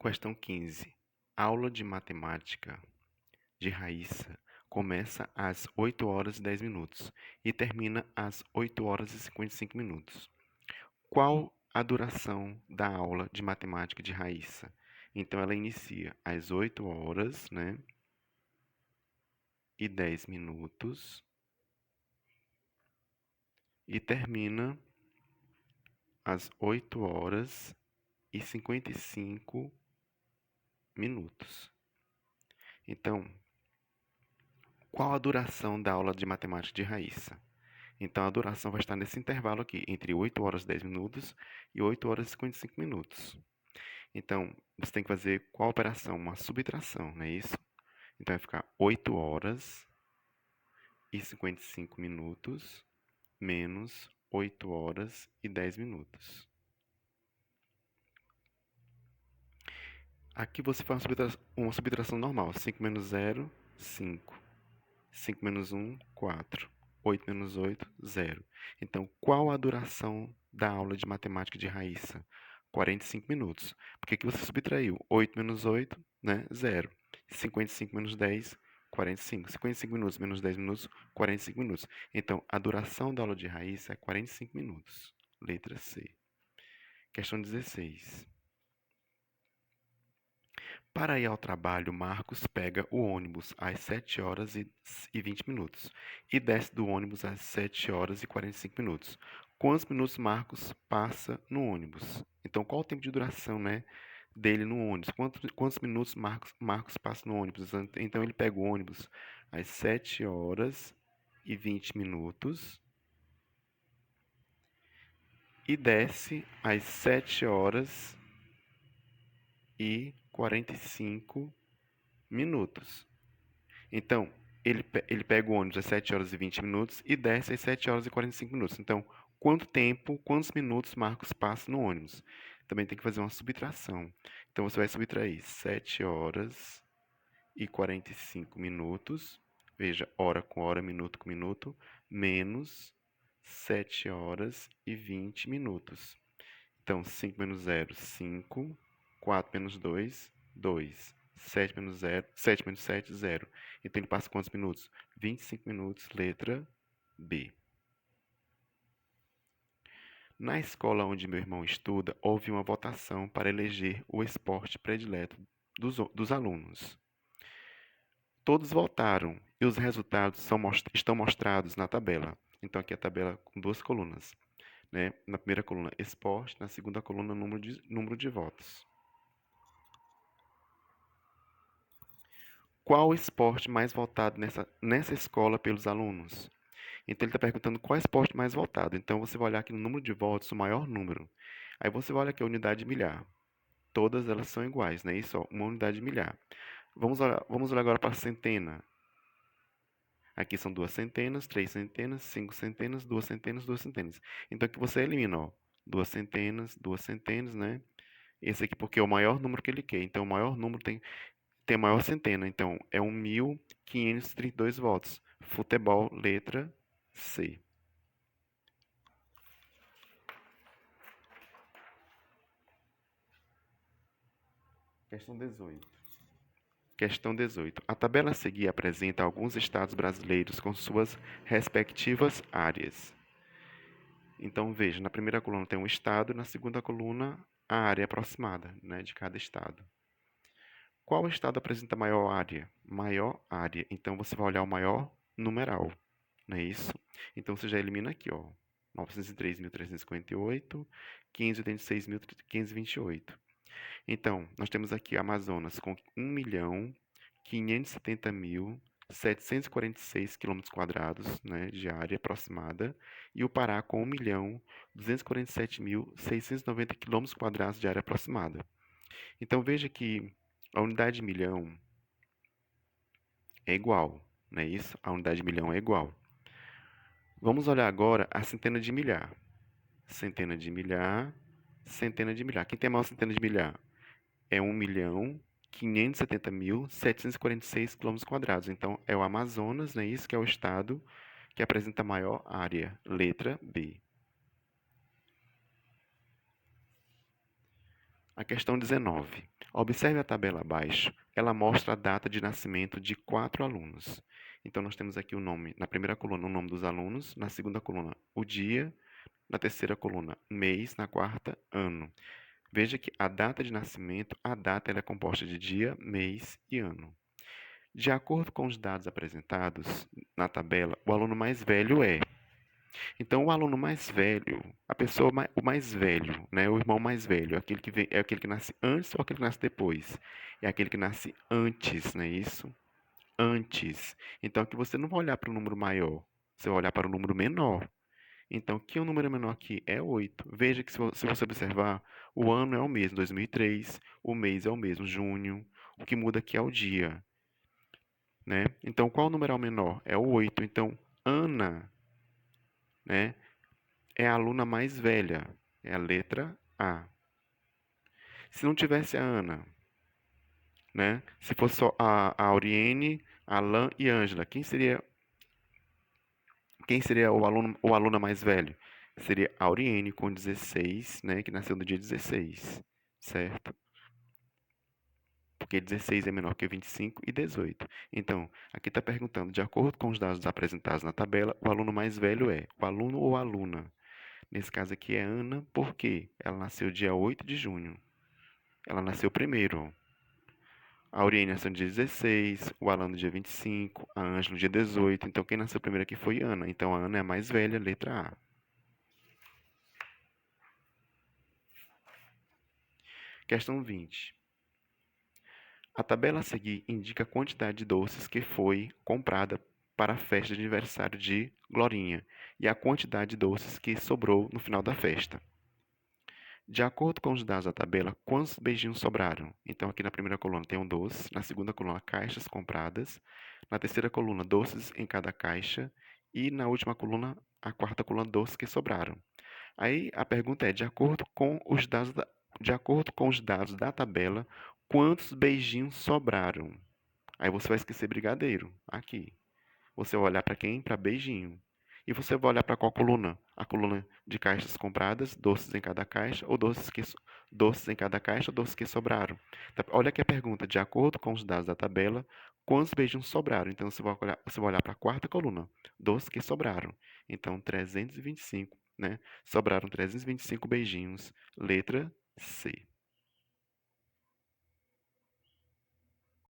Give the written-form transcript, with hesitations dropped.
Questão 15. Aula de matemática de Raíssa começa às 8h10 e termina às 8h55. Qual a duração da aula de matemática de Raíssa? Então, ela inicia às 8h, né? E 10 minutos e termina às 8h55. Então, qual a duração da aula de matemática de Raíssa? Então, a duração vai estar nesse intervalo aqui, entre 8h10 e 8h55. Então, você tem que fazer qual operação? Uma subtração, não é isso? Então, vai ficar 8h55 menos 8h10. Aqui você faz uma subtração normal. 5 menos 0, 5. 5 menos 1, 4. 8 menos 8, 0. Então, qual a duração da aula de matemática de Raíssa? 45 minutos. Por que você subtraiu? 8 menos 8, né? 0. 55 menos 10, 45. 55 minutos menos 10 minutos, 45 minutos. Então, a duração da aula de Raíssa é 45 minutos. Letra C. Questão 16. Para ir ao trabalho, Marcos pega o ônibus às 7h20 e desce do ônibus às 7h45. Quantos minutos Marcos passa no ônibus? Então, qual o tempo de duração, né, dele no ônibus? Quantos minutos Marcos passa no ônibus? Então, ele pega o ônibus às 7h20 e desce às 7h45. Então, ele pega o ônibus às 7h20 e desce às 7h45. Então, quantos minutos Marcos passa no ônibus? Também tem que fazer uma subtração. Então, você vai subtrair 7h45, veja, hora com hora, minuto com minuto, menos 7h20. Então, 5 menos 0, 5. 4 menos 2, 2. 7 menos 0, 7 menos 7, 0. Então, ele passa quantos minutos? 25 minutos, letra B. Na escola onde meu irmão estuda, houve uma votação para eleger o esporte predileto dos alunos. Todos votaram e os resultados estão mostrados na tabela. Então, aqui é a tabela com duas colunas, né? Na primeira coluna, esporte, na segunda coluna, número de votos. Qual o esporte mais votado nessa escola pelos alunos? Então, ele está perguntando qual é o esporte mais votado. Então, você vai olhar aqui no número de votos, o maior número. Aí, você vai olhar aqui a unidade de milhar. Todas elas são iguais, né? Isso, ó, uma unidade de milhar. Vamos olhar agora para a centena. Aqui são 2 centenas, 3 centenas, 5 centenas, 2 centenas, 2 centenas. Então, aqui você elimina, ó, 2 centenas, né? Esse aqui porque é o maior número que ele quer. Então, o maior número tem a maior centena. Então, é 1.532 votos. Futebol, letra C. Questão 18. Questão 18. A tabela a seguir apresenta alguns estados brasileiros com suas respectivas áreas. Então, veja, na primeira coluna tem um estado, na segunda coluna a área aproximada, né, de cada estado. Qual estado apresenta maior área? Maior área. Então, você vai olhar o maior numeral, não é isso? Então, você já elimina aqui, ó. 903.358, 586.528. Então, nós temos aqui Amazonas com 1.570.746 km², né, de área aproximada, e o Pará com 1.247.690 km² de área aproximada. Então, veja que a unidade de milhão é igual, não é isso? A unidade de milhão é igual. Vamos olhar agora a centena de milhar. Centena de milhar, centena de milhar. Quem tem a maior centena de milhar? É 1.570.746 km². Então, é o Amazonas, né? Isso que é o estado que apresenta maior área. Letra B. A questão 19. Observe a tabela abaixo. Ela mostra a data de nascimento de 4 alunos. Então, nós temos aqui o nome, na primeira coluna, o nome dos alunos, na segunda coluna, o dia, na terceira coluna, mês, na quarta, ano. Veja que a data de nascimento, a data ela é composta de dia, mês e ano. De acordo com os dados apresentados na tabela, o aluno mais velho é. Então, o aluno mais velho, a pessoa o mais velho, né, o irmão mais velho, é aquele que nasce antes ou aquele que nasce depois? É aquele que nasce antes, não é isso? Antes. Então, aqui você não vai olhar para o número maior, você vai olhar para o número menor. Então, que o número menor aqui é 8. Veja que se você observar, o ano é o mesmo, 2003, o mês é o mesmo, junho. O que muda aqui é o dia, né? Então, qual o numeral menor? É o 8. Então, Ana, né, é a aluna mais velha. É a letra A. Se não tivesse a Ana, né? Se fosse só a Auriene, Alan e Ângela, quem seria o aluna mais velho? Seria a Auriene com 16, né, que nasceu no dia 16, certo? Porque 16 é menor que 25 e 18. Então, aqui está perguntando, de acordo com os dados apresentados na tabela, o aluno mais velho é o aluno ou a aluna? Nesse caso aqui é Ana, por quê? Ela nasceu dia 8 de junho. Ela nasceu primeiro. A Auriane nasceu no dia 16, o Alan no dia 25, a Ângela no dia 18. Então, quem nasceu primeiro aqui foi Ana. Então, a Ana é a mais velha, letra A. Questão 20. A tabela a seguir indica a quantidade de doces que foi comprada para a festa de aniversário de Glorinha e a quantidade de doces que sobrou no final da festa. De acordo com os dados da tabela, quantos beijinhos sobraram? Então, aqui na primeira coluna tem um doce, na segunda coluna, caixas compradas, na terceira coluna, doces em cada caixa, e na última coluna, a quarta coluna, doces que sobraram. Aí a pergunta é, de acordo com os dados da tabela, quantos beijinhos sobraram? Aí você vai esquecer brigadeiro, aqui. Você vai olhar para quem? Para beijinho. E você vai olhar para qual coluna? A coluna de caixas compradas, doces em cada caixa, ou doces em cada caixa, ou doces que sobraram. Tá, olha aqui a pergunta. De acordo com os dados da tabela, quantos beijinhos sobraram? Então você vai olhar para a quarta coluna, doces que sobraram. Então 325, né? Sobraram 325 beijinhos. Letra C.